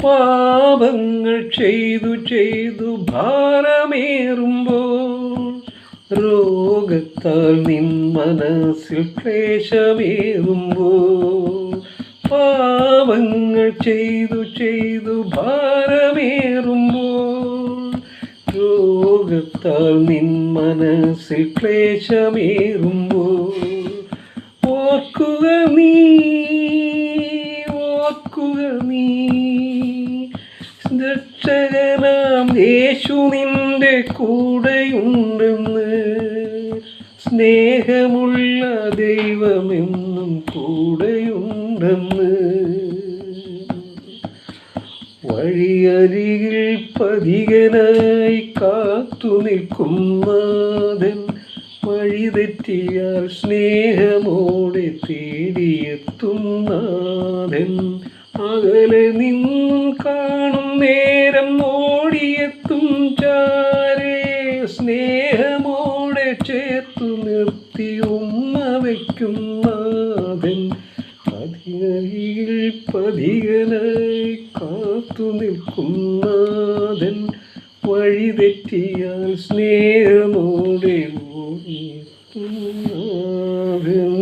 പാപങ്ങൾ ചെയ്തു ഭാരമേറുമ്പോൾ, രോഗത്താൽ നിൻ മനസ്സിൽ ക്ലേശമേറുമ്പോൾ, പാപങ്ങൾ ചെയ്തു ഭാരമേറുമ്പോൾ, രോഗത്താൽ നിൻ മനസ്സിൽ ക്ലേശമേറുമ്പോൾ, ഓർക്കുക നീ രക്ഷകനാം യേശു നിന്റെ കൂടെയുണ്ടെന്ന്, സ്നേഹമുള്ള ദൈവമെന്നും കൂടെയുണ്ടെന്ന്. വഴിയരികിൽ പഥികനായി കാത്തു നിൽക്കും നാഥൻ, വഴിതെറ്റിയാൽ സ്നേഹമോടെ തേടിയെത്തും നാഥൻ. അകലെ നിന്നും കാണും നേരം ഓടിയെത്തും ചാരേ, സ്നേഹമോടെ ചേർത്തു നിർത്തി ഉമ്മ വയ്ക്കും നാഥൻ. പഥികയിൽ പഥികനായി കാത്തു നിൽക്കും നാഥൻ, വഴിതെറ്റിയാൽ സ്നേഹമോടെ ഓടിയെത്തും നാഥൻ.